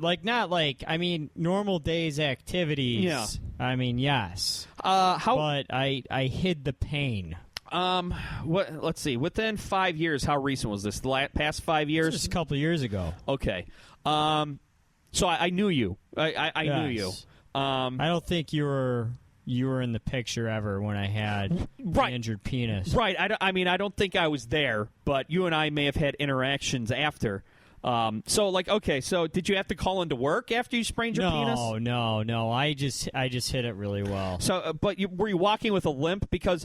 Normal days activities. Yeah. I mean, yes. But I hid the pain. Let's see. Within 5 years, how recent was this? The past 5 years? Just a couple of years ago. Okay. So I knew you. I knew you. I don't think you were in the picture ever when I had an injured penis. Right. I don't think I was there, but you and I may have had interactions after. So did you have to call into work after you sprained your penis? No. I just hit it really well. So, were you walking with a limp? Because,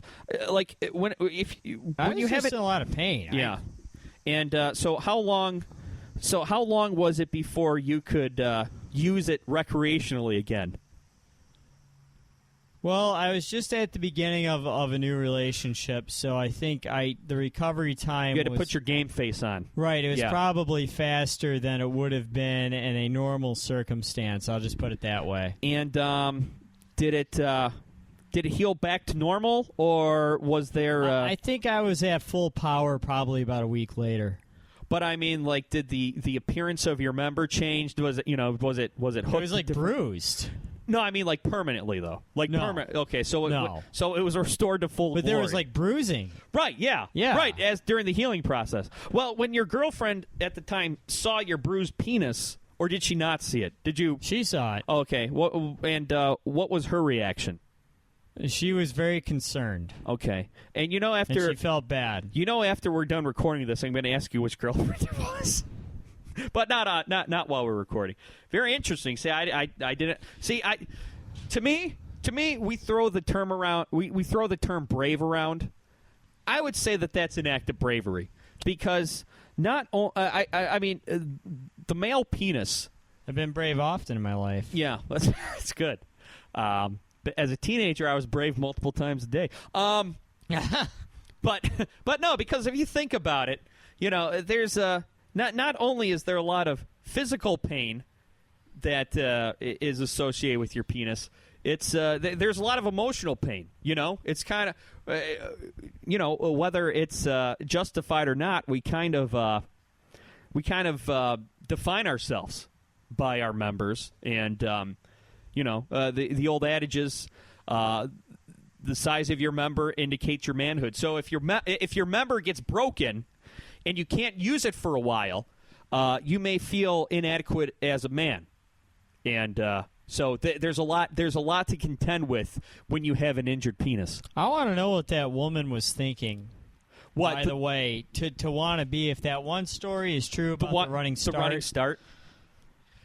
when you have it, in a lot of pain. Yeah. And so how long was it before you could use it recreationally again? Well, I was just at the beginning of a new relationship, so I think the recovery time you had to put your game face on. Right, it was probably faster than it would have been in a normal circumstance. I'll just put it that way. And did it heal back to normal, or was there? I think I was at full power probably about a week later. But I mean, did the appearance of your member change? Was it hooked? It was bruised. No, I mean permanently though. No. Permanent. Okay, so it was restored to full. But glory. there was bruising. Right. Yeah. Right. As during the healing process. Well, when your girlfriend at the time saw your bruised penis, or did she not see it? Did you? She saw it. Okay. What was her reaction? She was very concerned. Okay. And after she felt bad. After we're done recording this, I'm going to ask you which girlfriend it was. But not while we're recording. Very interesting. See, I didn't see. To me, we throw the term around. We throw the term brave around. I would say that's an act of bravery, because the male penis. I've been brave often in my life. Yeah, that's good. But as a teenager, I was brave multiple times a day. But no, because if you think about it, there's not only is there a lot of physical pain that is associated with your penis, it's there's a lot of emotional pain. It's kind of whether it's justified or not, we kind of define ourselves by our members, and the old adage is the size of your member indicates your manhood. So if your member gets broken and you can't use it for a while, you may feel inadequate as a man, and so there's a lot to contend with when you have an injured penis. I want to know what that woman was thinking. What, by the way, to want to be, if that one story is true about the running start. The running start.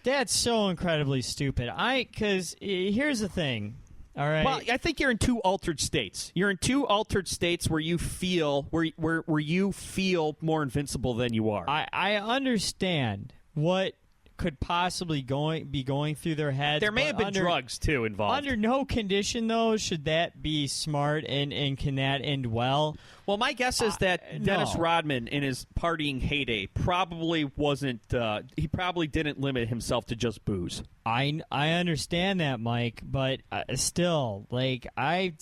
That's so incredibly stupid. Because here's the thing. All right. Well, I think you're in two altered states. You're in two altered states where you feel where you feel more invincible than you are. I understand what could possibly be going through their heads. There may have been drugs too involved. Under no condition, though, should that be smart and can that end well. Well, my guess is that Dennis Rodman, in his partying heyday, probably wasn't. He probably didn't limit himself to just booze. I understand that, Mike, but still, I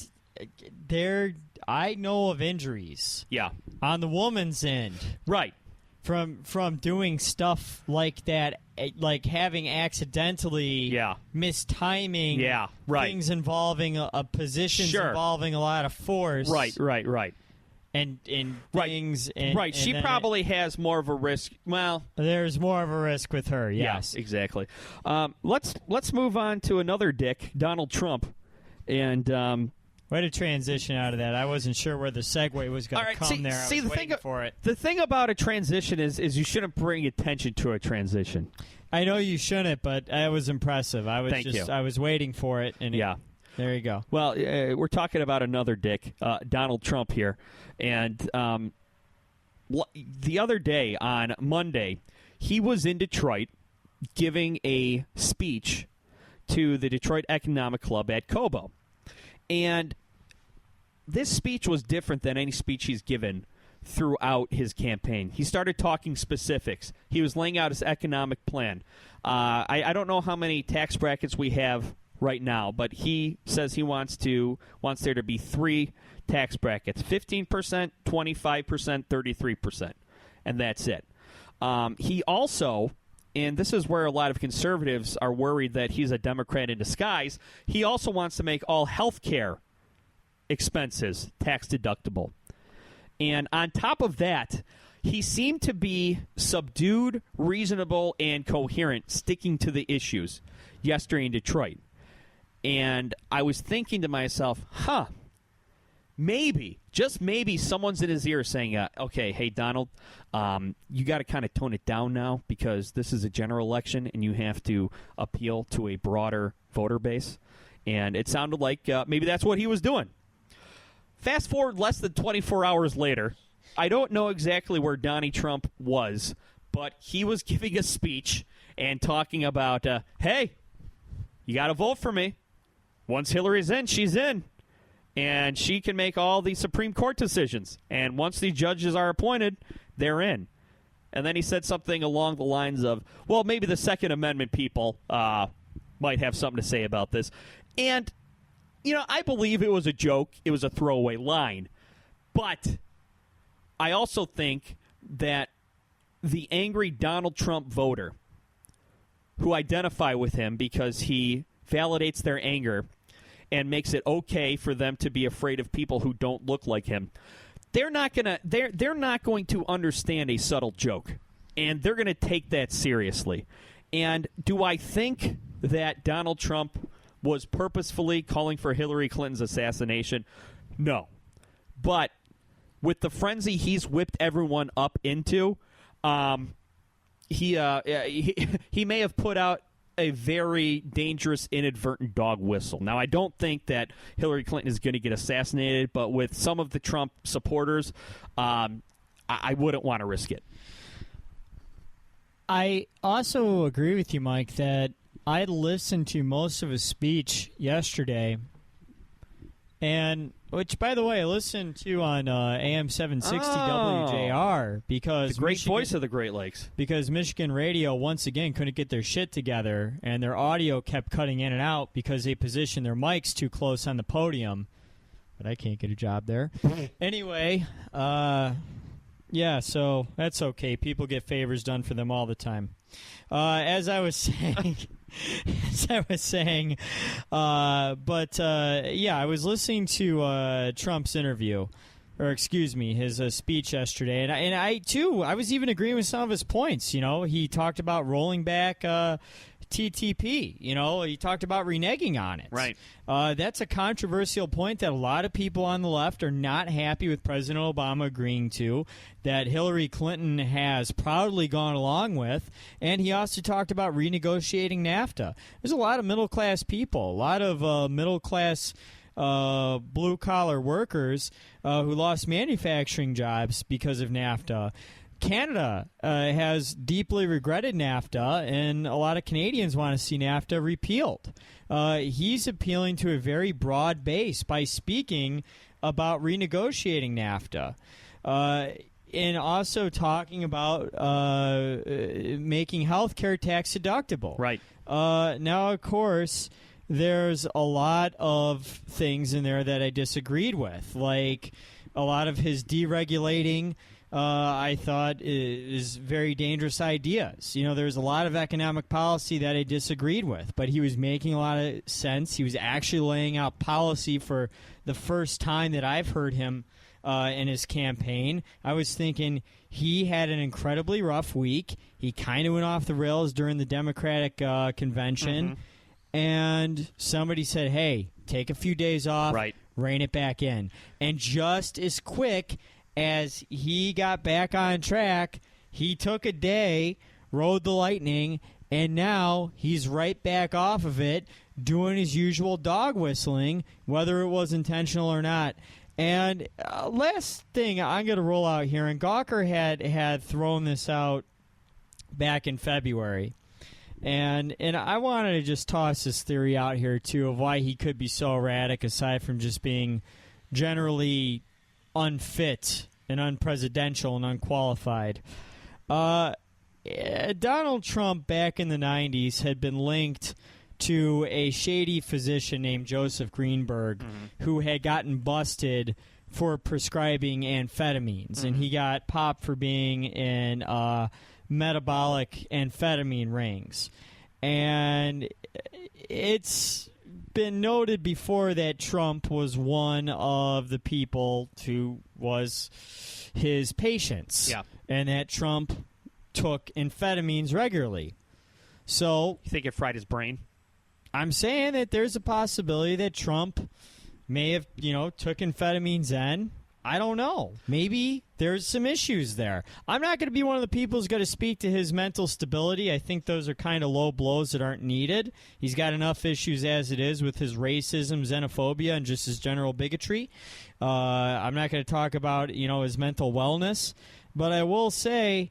know of injuries. Yeah, on the woman's end, right. From doing stuff like that, like having accidentally mistiming things involving a positions involving a lot of force. Right. And things. And she probably has more of a risk. Well, there's more of a risk with her, yes. Yeah, exactly. Let's move on to another dick, Donald Trump. And way to transition out of that. I wasn't sure where the segue was going to come there. I was waiting for it. The thing about a transition is you shouldn't bring attention to a transition. I know you shouldn't, but that was impressive. I was waiting for it. And yeah. There you go. Well, we're talking about another dick, Donald Trump here. And the other day, on Monday, he was in Detroit giving a speech to the Detroit Economic Club at Cobo. And this speech was different than any speech he's given throughout his campaign. He started talking specifics. He was laying out his economic plan. I don't know how many tax brackets we have right now, but he says he wants there to be 3 tax brackets: 15%, 25%, 33%, and that's it. He also, and this is where a lot of conservatives are worried that he's a Democrat in disguise, he also wants to make all health care expenses tax deductible. And on top of that, he seemed to be subdued, reasonable, and coherent, sticking to the issues yesterday in Detroit. And I was thinking to myself, maybe, just maybe, someone's in his ear saying, okay, hey, Donald, you got to kind of tone it down now because this is a general election and you have to appeal to a broader voter base. And it sounded like maybe that's what he was doing. Fast forward less than 24 hours later, I don't know exactly where Donnie Trump was, but he was giving a speech and talking about, hey, you got to vote for me. Once Hillary's in, she's in. And she can make all the Supreme Court decisions. And once the judges are appointed, they're in. And then he said something along the lines of, well, maybe the Second Amendment people might have something to say about this. And, you know, I believe it was a joke. It was a throwaway line. But I also think that the angry Donald Trump voter who identify with him because he validates their anger and makes it okay for them to be afraid of people who don't look like him, they're not going to understand a subtle joke, and they're going to take that seriously. And do I think that Donald Trump was purposefully calling for Hillary Clinton's assassination? No. But with the frenzy he's whipped everyone up into, he may have put out a very dangerous, inadvertent dog whistle. Now, I don't think that Hillary Clinton is going to get assassinated, but with some of the Trump supporters, I wouldn't want to risk it. I also agree with you, Mike, that I listened to most of his speech yesterday, and which, by the way, I listened to on AM 760 WJR because the great voice of the Great Lakes. Because Michigan radio once again couldn't get their shit together, and their audio kept cutting in and out because they positioned their mics too close on the podium. But I can't get a job there. Anyway, yeah, so that's okay. People get favors done for them all the time. As I was saying. Yeah, I was listening to Trump's interview, or excuse me, his speech yesterday, and I too, I was even agreeing with some of his points. You know, he talked about rolling back TTP. You know, he talked about reneging on it. Right. That's a controversial point that a lot of people on the left are not happy with President Obama agreeing to, that Hillary Clinton has proudly gone along with, and he also talked about renegotiating NAFTA. There's a lot of middle-class people, a lot of middle-class blue-collar workers who lost manufacturing jobs because of NAFTA. Canada has deeply regretted NAFTA, and a lot of Canadians want to see NAFTA repealed. He's appealing to a very broad base by speaking about renegotiating NAFTA. And also talking about making health care tax deductible. Right. Now, of course, there's a lot of things in there that I disagreed with, like a lot of his deregulating. I thought is very dangerous ideas. You know, there's a lot of economic policy that I disagreed with, but he was making a lot of sense. He was actually laying out policy for the first time that I've heard him in his campaign. I was thinking he had an incredibly rough week. He kind of went off the rails during the Democratic convention, and somebody said, hey, take a few days off, rein it back in. And just as quick as he got back on track, he took a day, rode the lightning, and now he's right back off of it, doing his usual dog whistling, whether it was intentional or not. And last thing I'm going to roll out here, and Gawker had thrown this out back in February, and I wanted to just toss this theory out here, too, of why he could be so erratic, aside from just being generally unfit and unpresidential and unqualified. Donald Trump back in the 90s had been linked to a shady physician named Joseph Greenberg who had gotten busted for prescribing amphetamines, and he got popped for being in metabolic amphetamine rings. And it's been noted before that Trump was one of the people who was his patients, and that Trump took amphetamines regularly. So you think it fried his brain? I'm saying that there's a possibility that Trump may have, took amphetamines then. I don't know. Maybe there's some issues there. I'm not going to be one of the people who's going to speak to his mental stability. I think those are kind of low blows that aren't needed. He's got enough issues as it is with his racism, xenophobia, and just his general bigotry. I'm not going to talk about, his mental wellness. But I will say,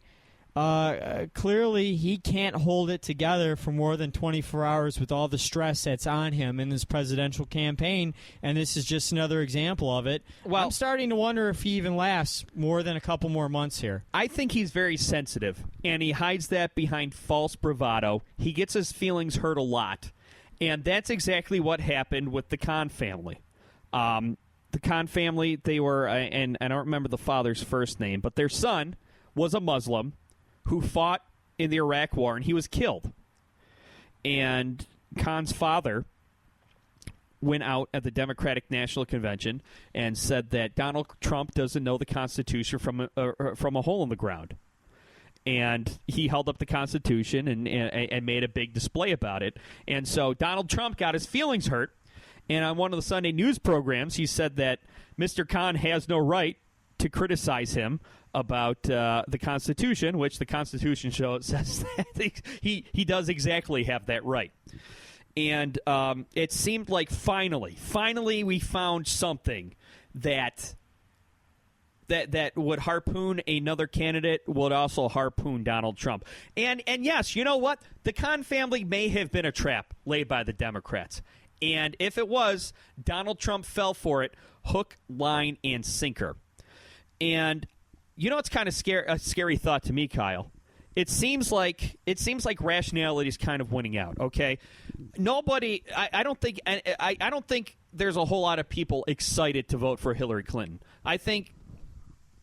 clearly he can't hold it together for more than 24 hours with all the stress that's on him in this presidential campaign, and this is just another example of it. Well, I'm starting to wonder if he even lasts more than a couple more months here. I think he's very sensitive, and he hides that behind false bravado. He gets his feelings hurt a lot, and that's exactly what happened with the Khan family. The Khan family, they were, and I don't remember the father's first name, but their son was a Muslim who fought in the Iraq War, and he was killed. And Khan's father went out at the Democratic National Convention and said that Donald Trump doesn't know the Constitution from a hole in the ground. And he held up the Constitution and made a big display about it. And so Donald Trump got his feelings hurt, and on one of the Sunday news programs, he said that Mr. Khan has no right to criticize him about the Constitution, which the Constitution says that he does exactly have that right. And it seemed like finally we found something that would harpoon another candidate, would also harpoon Donald Trump. And yes, you know what? The Khan family may have been a trap laid by the Democrats. And if it was, Donald Trump fell for it, hook, line, and sinker. And it's kind of a scary thought to me, Kyle. It seems like rationality is kind of winning out. Okay, nobody. I don't think there's a whole lot of people excited to vote for Hillary Clinton. I think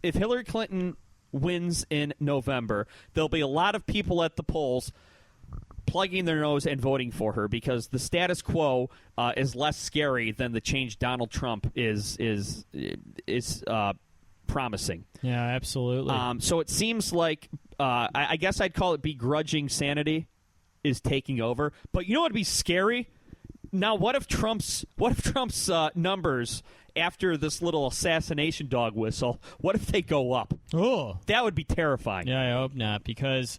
if Hillary Clinton wins in November, there'll be a lot of people at the polls plugging their nose and voting for her because the status quo is less scary than the change Donald Trump is promising. Yeah, absolutely. So it seems like I guess I'd call it begrudging sanity is taking over. But you know what would be scary? Now, what if Trump's numbers after this little assassination dog whistle? What if they go up? Oh, that would be terrifying. Yeah, I hope not, because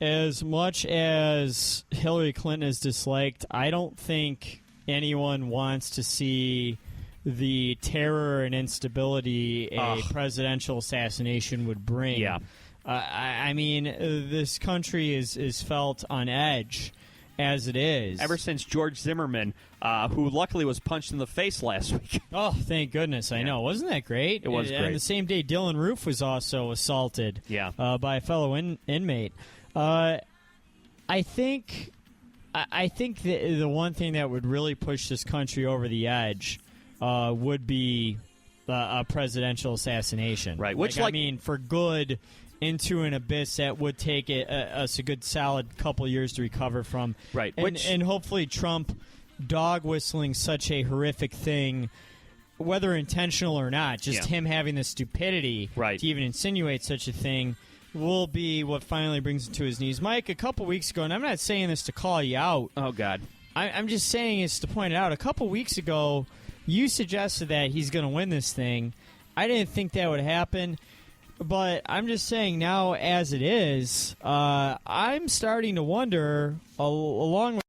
as much as Hillary Clinton is disliked, I don't think anyone wants to see the terror and instability a presidential assassination would bring. Yeah. I mean, this country is felt on edge as it is. Ever since George Zimmerman, who luckily was punched in the face last week. Oh, thank goodness. I know. Wasn't that great? It was great. And the same day, Dylan Roof was also assaulted by a fellow inmate. I think the one thing that would really push this country over the edge would be a presidential assassination. Right. Which, I mean, for good into an abyss that would take us a good solid couple years to recover from. Right. And hopefully Trump dog whistling such a horrific thing, whether intentional or not, just him having the stupidity to even insinuate such a thing will be what finally brings him to his knees. Mike, a couple weeks ago, and I'm not saying this to call you out. Oh, God. I'm just saying this to point it out. A couple weeks ago, you suggested that he's going to win this thing. I didn't think that would happen, but I'm just saying now as it is, I'm starting to wonder, along with